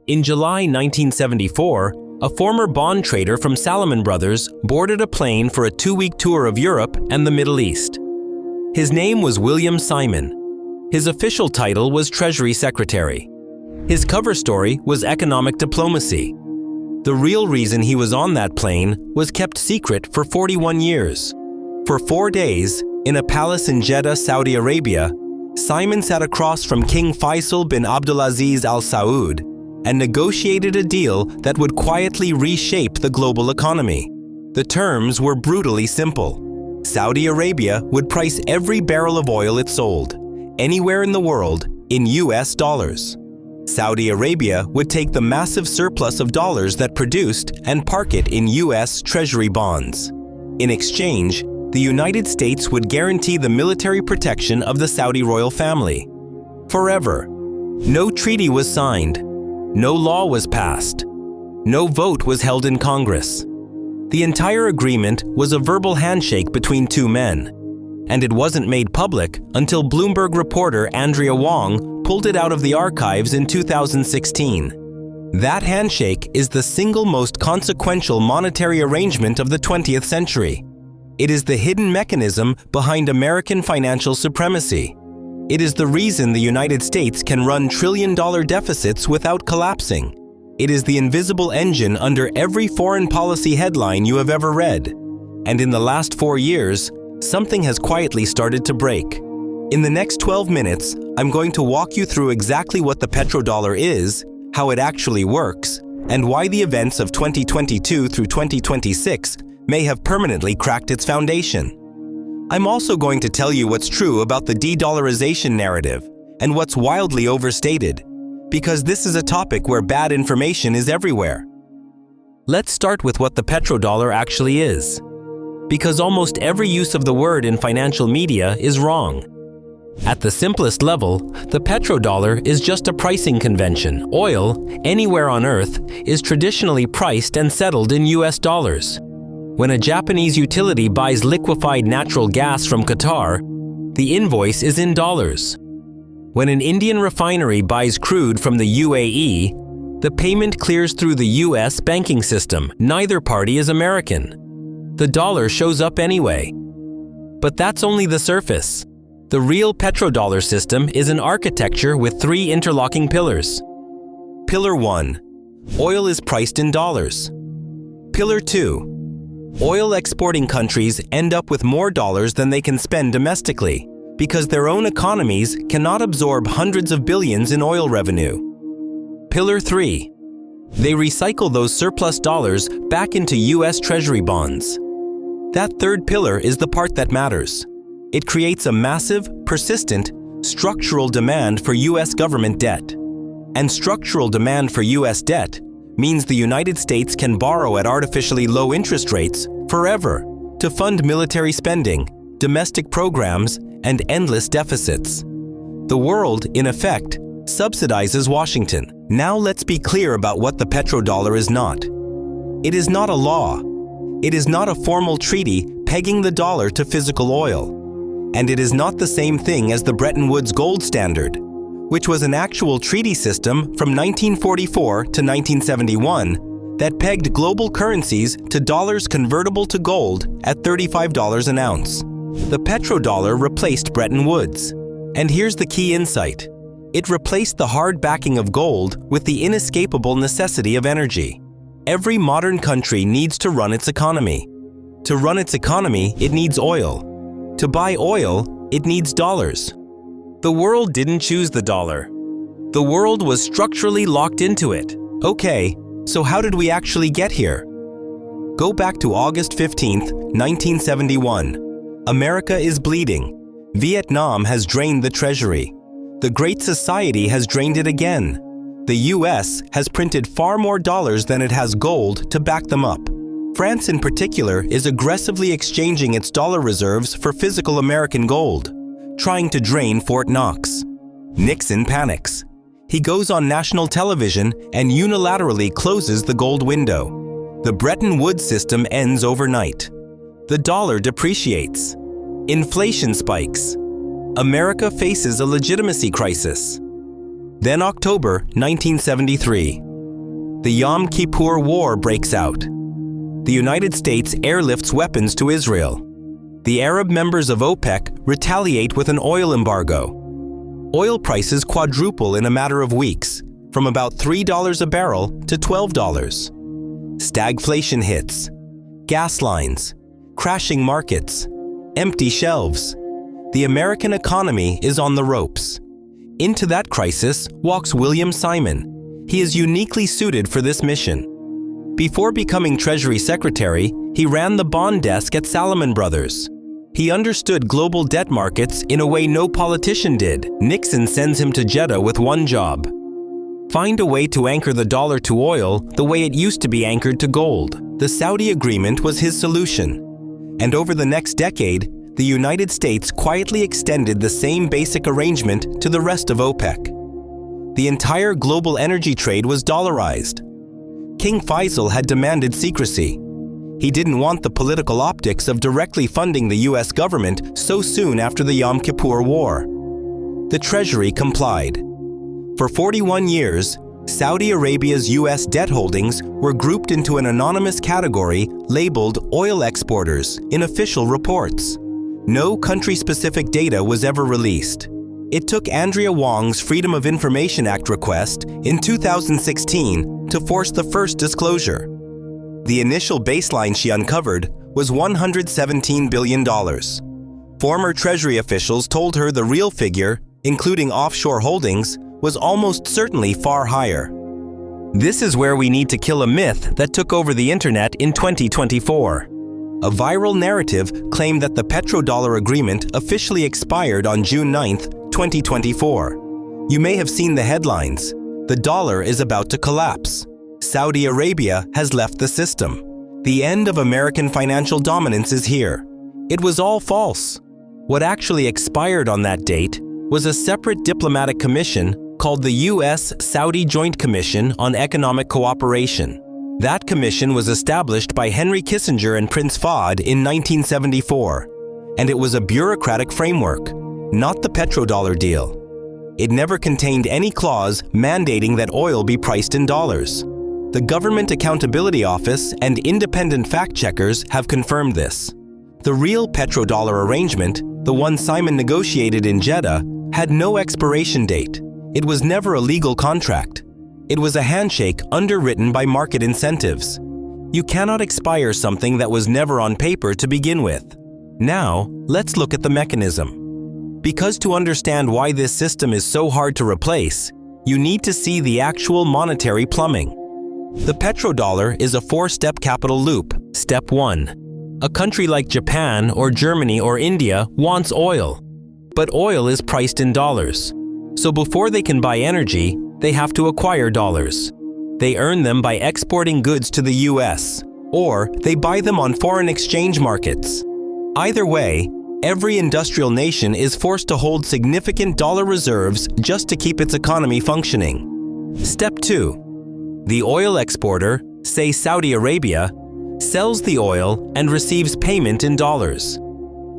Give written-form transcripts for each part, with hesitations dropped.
In July 1974, a former bond trader from Salomon Brothers boarded a plane for a 2-week tour of Europe and the Middle East. His name was William Simon. His official title was Treasury Secretary. His cover story was economic diplomacy. The real reason he was on that plane was kept secret for 41 years. For 4 days, in a palace in Jeddah, Saudi Arabia, Simon sat across from King Faisal bin Abdulaziz Al Saud and negotiated a deal that would quietly reshape the global economy. The terms were brutally simple. Saudi Arabia would price every barrel of oil it sold, anywhere in the world, in US dollars. Saudi Arabia would take the massive surplus of dollars that produced and park it in US Treasury bonds. In exchange, the United States would guarantee the military protection of the Saudi royal family. Forever. No treaty was signed. No law was passed. No vote was held in Congress. The entire agreement was a verbal handshake between two men, and it wasn't made public until Bloomberg reporter Andrea Wong pulled it out of the archives in 2016. That handshake is the single most consequential monetary arrangement of the 20th century. It is the hidden mechanism behind American financial supremacy. It is the reason the United States can run trillion-dollar deficits without collapsing. It is the invisible engine under every foreign policy headline you have ever read. And in the last 4 years, something has quietly started to break. In the next 12 minutes, I'm going to walk you through exactly what the petrodollar is, how it actually works, and why the events of 2022 through 2026 may have permanently cracked its foundation. I'm also going to tell you what's true about the de-dollarization narrative and what's wildly overstated, because this is a topic where bad information is everywhere. Let's start with what the petrodollar actually is, because almost every use of the word in financial media is wrong. At the simplest level, the petrodollar is just a pricing convention. Oil, anywhere on Earth, is traditionally priced and settled in US dollars. When a Japanese utility buys liquefied natural gas from Qatar, the invoice is in dollars. When an Indian refinery buys crude from the UAE, the payment clears through the US banking system. Neither party is American. The dollar shows up anyway. But that's only the surface. The real petrodollar system is an architecture with 3 interlocking pillars. Pillar 1. Oil is priced in dollars. Pillar 2. Oil exporting countries end up with more dollars than they can spend domestically because their own economies cannot absorb hundreds of billions in oil revenue. Pillar 3. They recycle those surplus dollars back into US Treasury bonds. That third pillar is the part that matters. It creates a massive, persistent, structural demand for US government debt. And structural demand for US debt means the United States can borrow at artificially low interest rates forever to fund military spending, domestic programs, and endless deficits. The world, in effect, subsidizes Washington. Now let's be clear about what the petrodollar is not. It is not a law. It is not a formal treaty pegging the dollar to physical oil. And it is not the same thing as the Bretton Woods gold standard, which was an actual treaty system from 1944 to 1971 that pegged global currencies to dollars convertible to gold at $35 an ounce. The petrodollar replaced Bretton Woods. And here's the key insight. It replaced the hard backing of gold with the inescapable necessity of energy. Every modern country needs to run its economy. To run its economy, it needs oil. To buy oil, it needs dollars. The world didn't choose the dollar. The world was structurally locked into it. Okay, so how did we actually get here? Go back to August 15th, 1971. America is bleeding. Vietnam has drained the treasury. The Great Society has drained it again. The US has printed far more dollars than it has gold to back them up. France in particular is aggressively exchanging its dollar reserves for physical American gold, trying to drain Fort Knox. Nixon panics. He goes on national television and unilaterally closes the gold window. The Bretton Woods system ends overnight. The dollar depreciates. Inflation spikes. America faces a legitimacy crisis. Then October 1973. The Yom Kippur War breaks out. The United States airlifts weapons to Israel. The Arab members of OPEC retaliate with an oil embargo. Oil prices quadruple in a matter of weeks, from about $3 a barrel to $12. Stagflation hits. Gas lines, crashing markets, empty shelves. The American economy is on the ropes. Into that crisis walks William Simon. He is uniquely suited for this mission. Before becoming Treasury Secretary, he ran the bond desk at Salomon Brothers. He understood global debt markets in a way no politician did. Nixon sends him to Jeddah with one job: find a way to anchor the dollar to oil the way it used to be anchored to gold. The Saudi agreement was his solution. And over the next decade, the United States quietly extended the same basic arrangement to the rest of OPEC. The entire global energy trade was dollarized. King Faisal had demanded secrecy. He didn't want the political optics of directly funding the US government so soon after the Yom Kippur War. The Treasury complied. For 41 years, Saudi Arabia's US debt holdings were grouped into an anonymous category labeled oil exporters in official reports. No country-specific data was ever released. It took Andrea Wong's Freedom of Information Act request in 2016 to force the first disclosure. The initial baseline she uncovered was $117 billion. Former Treasury officials told her the real figure, including offshore holdings, was almost certainly far higher. This is where we need to kill a myth that took over the internet in 2024. A viral narrative claimed that the Petrodollar agreement officially expired on June 9, 2024. You may have seen the headlines. The dollar is about to collapse. Saudi Arabia has left the system. The end of American financial dominance is here. It was all false. What actually expired on that date was a separate diplomatic commission called the U.S.-Saudi Joint Commission on Economic Cooperation. That commission was established by Henry Kissinger and Prince Fahd in 1974, and it was a bureaucratic framework, not the petrodollar deal. It never contained any clause mandating that oil be priced in dollars. The Government Accountability Office and independent fact-checkers have confirmed this. The real petrodollar arrangement, the one Simon negotiated in Jeddah, had no expiration date. It was never a legal contract. It was a handshake underwritten by market incentives. You cannot expire something that was never on paper to begin with. Now, let's look at the mechanism. Because to understand why this system is so hard to replace, you need to see the actual monetary plumbing. The petrodollar is a four-step capital loop. Step 1. A country like Japan or Germany or India wants oil. But oil is priced in dollars. So before they can buy energy, they have to acquire dollars. They earn them by exporting goods to the US, or they buy them on foreign exchange markets. Either way, every industrial nation is forced to hold significant dollar reserves just to keep its economy functioning. Step 2. The oil exporter, say Saudi Arabia, sells the oil and receives payment in dollars.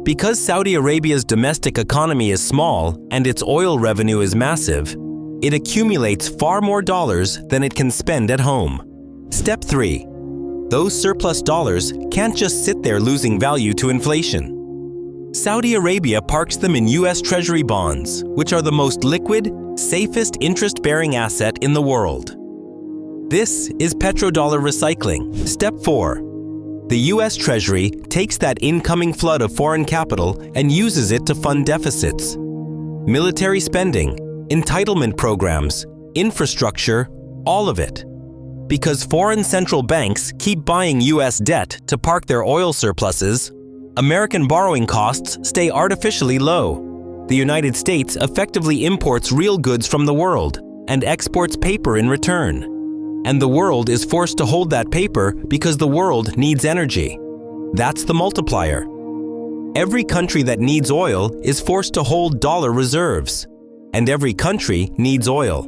Because Saudi Arabia's domestic economy is small and its oil revenue is massive, it accumulates far more dollars than it can spend at home. Step 3. Those surplus dollars can't just sit there losing value to inflation. Saudi Arabia parks them in US Treasury bonds, which are the most liquid, safest interest-bearing asset in the world. This is petrodollar recycling. Step 4. The US Treasury takes that incoming flood of foreign capital and uses it to fund deficits. Military spending, entitlement programs, infrastructure, all of it. Because foreign central banks keep buying US debt to park their oil surpluses, American borrowing costs stay artificially low. The United States effectively imports real goods from the world and exports paper in return. And the world is forced to hold that paper because the world needs energy. That's the multiplier. Every country that needs oil is forced to hold dollar reserves. And every country needs oil.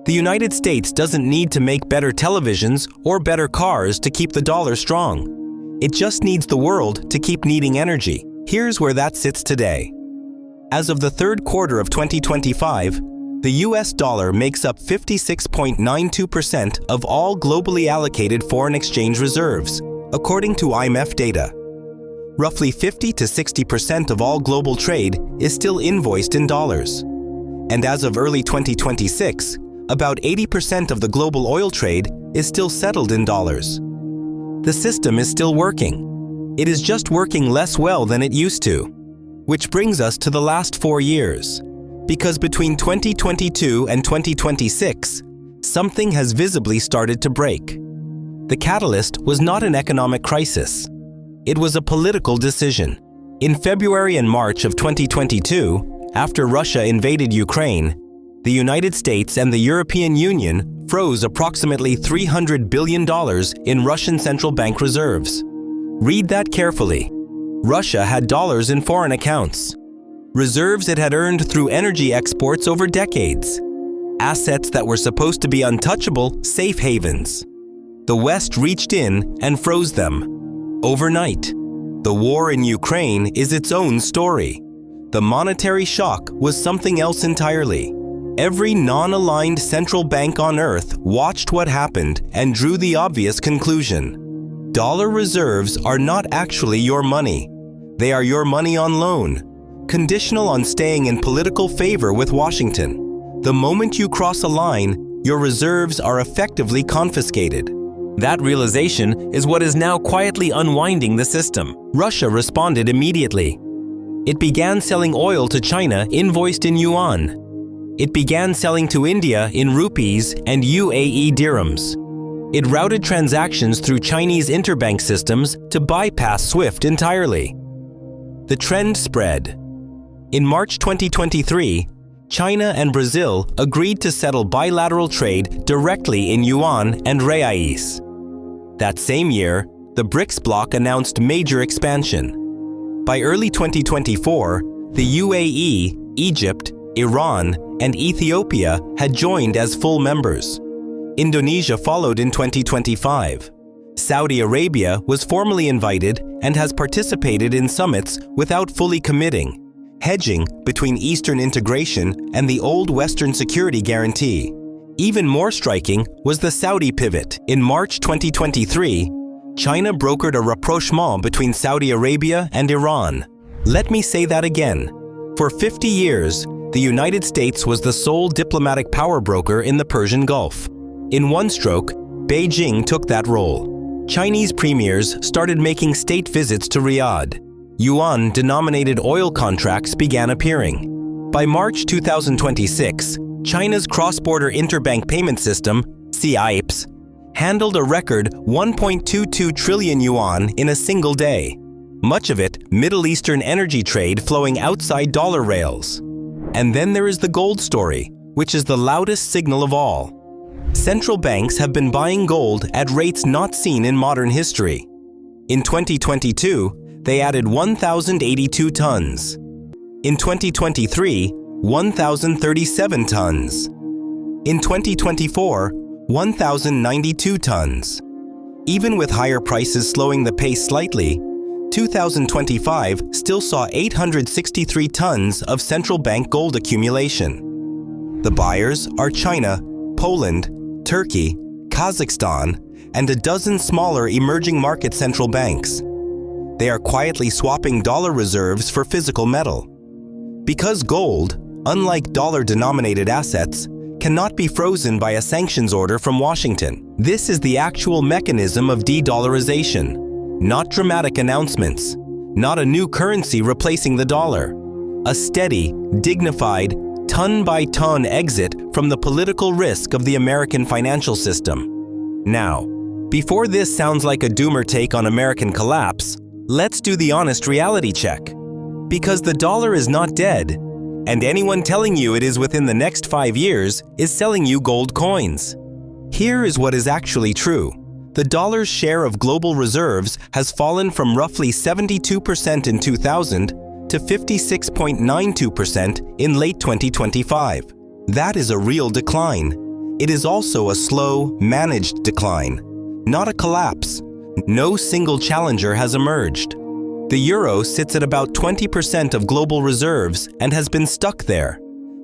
The United States doesn't need to make better televisions or better cars to keep the dollar strong. It just needs the world to keep needing energy. Here's where that sits today. As of the third quarter of 2025, The US dollar makes up 56.92% of all globally allocated foreign exchange reserves, according to IMF data. Roughly 50 to 60% of all global trade is still invoiced in dollars. And as of early 2026, about 80% of the global oil trade is still settled in dollars. The system is still working. It is just working less well than it used to. Which brings us to the last 4 years. Because between 2022 and 2026, something has visibly started to break. The catalyst was not an economic crisis. It was a political decision. In February and March of 2022, after Russia invaded Ukraine, the United States and the European Union froze approximately $300 billion in Russian central bank reserves. Read that carefully. Russia had dollars in foreign accounts, reserves it had earned through energy exports over decades, assets that were supposed to be untouchable safe havens. The West reached in and froze them. Overnight. The war in Ukraine is its own story. The monetary shock was something else entirely. Every non-aligned central bank on Earth watched what happened and drew the obvious conclusion. Dollar reserves are not actually your money. They are your money on loan, conditional on staying in political favor with Washington. The moment you cross a line, your reserves are effectively confiscated. That realization is what is now quietly unwinding the system. Russia responded immediately. It began selling oil to China invoiced in yuan. It began selling to India in rupees and UAE dirhams. It routed transactions through Chinese interbank systems to bypass SWIFT entirely. The trend spread. In March 2023, China and Brazil agreed to settle bilateral trade directly in yuan and reais. That same year, the BRICS bloc announced major expansion. By early 2024, the UAE, Egypt, Iran, and Ethiopia had joined as full members. Indonesia followed in 2025. Saudi Arabia was formally invited and has participated in summits without fully committing, hedging between Eastern integration and the old Western security guarantee. Even more striking was the Saudi pivot. In March 2023, China brokered a rapprochement between Saudi Arabia and Iran. Let me say that again. For 50 years, the United States was the sole diplomatic power broker in the Persian Gulf. In one stroke, Beijing took that role. Chinese premiers started making state visits to Riyadh. Yuan-denominated oil contracts began appearing. By March 2026, China's cross-border interbank payment system, CIPS, handled a record 1.22 trillion yuan in a single day. Much of it Middle Eastern energy trade flowing outside dollar rails. And then there is the gold story, which is the loudest signal of all. Central banks have been buying gold at rates not seen in modern history. In 2022, they added 1,082 tons. In 2023, 1,037 tons. In 2024, 1,092 tons. Even with higher prices slowing the pace slightly, 2025 still saw 863 tons of central bank gold accumulation. The buyers are China, Poland, Turkey, Kazakhstan, and a dozen smaller emerging market central banks. They are quietly swapping dollar reserves for physical metal. Because gold, unlike dollar-denominated assets, cannot be frozen by a sanctions order from Washington. This is the actual mechanism of de-dollarization, not dramatic announcements, not a new currency replacing the dollar. A steady, dignified, ton-by-ton exit from the political risk of the American financial system. Now, before this sounds like a doomer take on American collapse, let's do the honest reality check. Because the dollar is not dead, and anyone telling you it is within the next 5 years is selling you gold coins. Here is what is actually true. The dollar's share of global reserves has fallen from roughly 72% in 2000 to 56.92% in late 2025. That is a real decline. It is also a slow, managed decline, not a collapse. No single challenger has emerged. The euro sits at about 20% of global reserves and has been stuck there,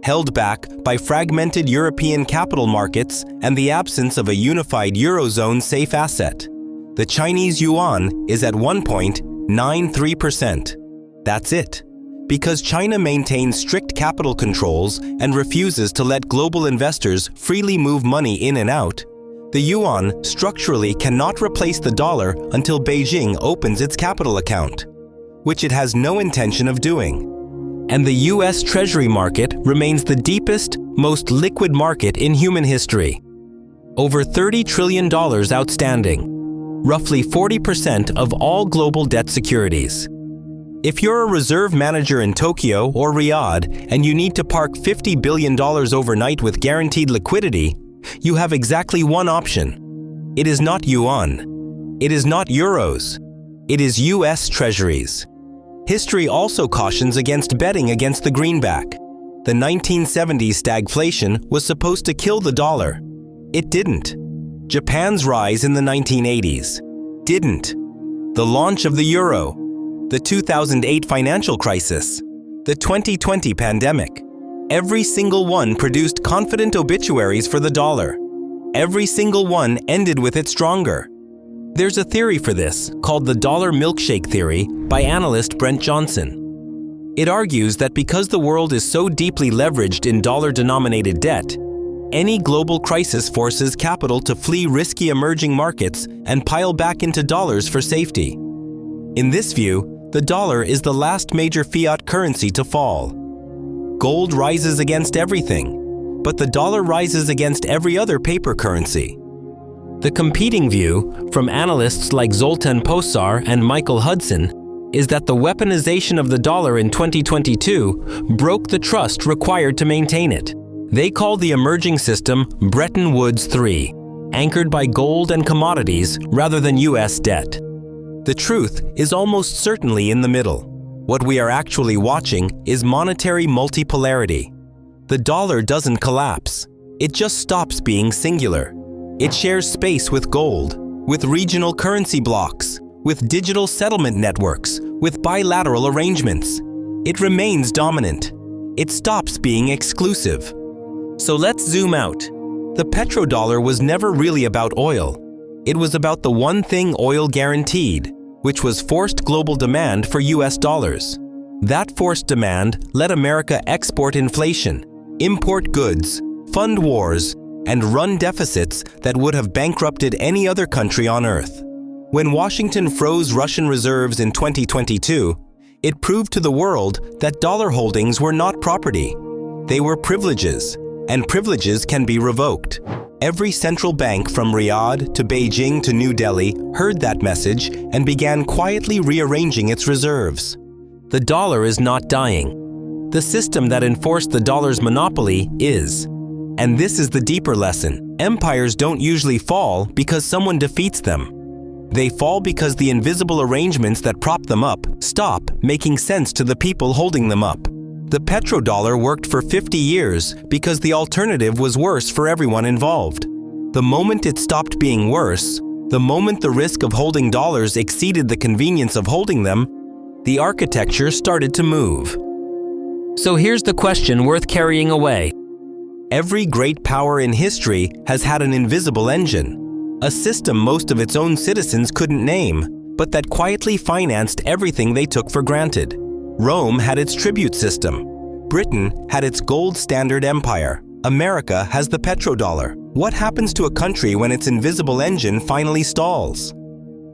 held back by fragmented European capital markets and the absence of a unified Eurozone safe asset. The Chinese yuan is at 1.93%. That's it. Because China maintains strict capital controls and refuses to let global investors freely move money in and out, the yuan structurally cannot replace the dollar until Beijing opens its capital account, which it has no intention of doing. And the US Treasury market remains the deepest, most liquid market in human history. Over $30 trillion outstanding, roughly 40% of all global debt securities. If you're a reserve manager in Tokyo or Riyadh and you need to park $50 billion overnight with guaranteed liquidity, you have exactly one option. It is not yuan. It is not euros. It is US Treasuries. History also cautions against betting against the greenback. The 1970s stagflation was supposed to kill the dollar. It didn't. Japan's rise in the 1980s didn't. The launch of the euro, the 2008 financial crisis, the 2020 pandemic. Every single one produced confident obituaries for the dollar. Every single one ended with it stronger. There's a theory for this called the dollar milkshake theory by analyst Brent Johnson. It argues that because the world is so deeply leveraged in dollar-denominated debt, any global crisis forces capital to flee risky emerging markets and pile back into dollars for safety. In this view, the dollar is the last major fiat currency to fall. Gold rises against everything, but the dollar rises against every other paper currency. The competing view, from analysts like Zoltan Posar and Michael Hudson, is that the weaponization of the dollar in 2022 broke the trust required to maintain it. They call the emerging system Bretton Woods 3, anchored by gold and commodities rather than US debt. The truth is almost certainly in the middle. What we are actually watching is monetary multipolarity. The dollar doesn't collapse. It just stops being singular. It shares space with gold, with regional currency blocks, with digital settlement networks, with bilateral arrangements. It remains dominant. It stops being exclusive. So let's zoom out. The petrodollar was never really about oil. It was about the one thing oil guaranteed, which was forced global demand for US dollars. That forced demand let America export inflation, import goods, fund wars, and run deficits that would have bankrupted any other country on earth. When Washington froze Russian reserves in 2022, it proved to the world that dollar holdings were not property. They were privileges, and privileges can be revoked. Every central bank from Riyadh to Beijing to New Delhi heard that message and began quietly rearranging its reserves. The dollar is not dying. The system that enforced the dollar's monopoly is. And this is the deeper lesson. Empires don't usually fall because someone defeats them. They fall because the invisible arrangements that prop them up stop making sense to the people holding them up. The petrodollar worked for 50 years because the alternative was worse for everyone involved. The moment it stopped being worse, the moment the risk of holding dollars exceeded the convenience of holding them, the architecture started to move. So here's the question worth carrying away. Every great power in history has had an invisible engine, a system most of its own citizens couldn't name, but that quietly financed everything they took for granted. Rome had its tribute system. Britain had its gold standard empire. America has the petrodollar. What happens to a country when its invisible engine finally stalls?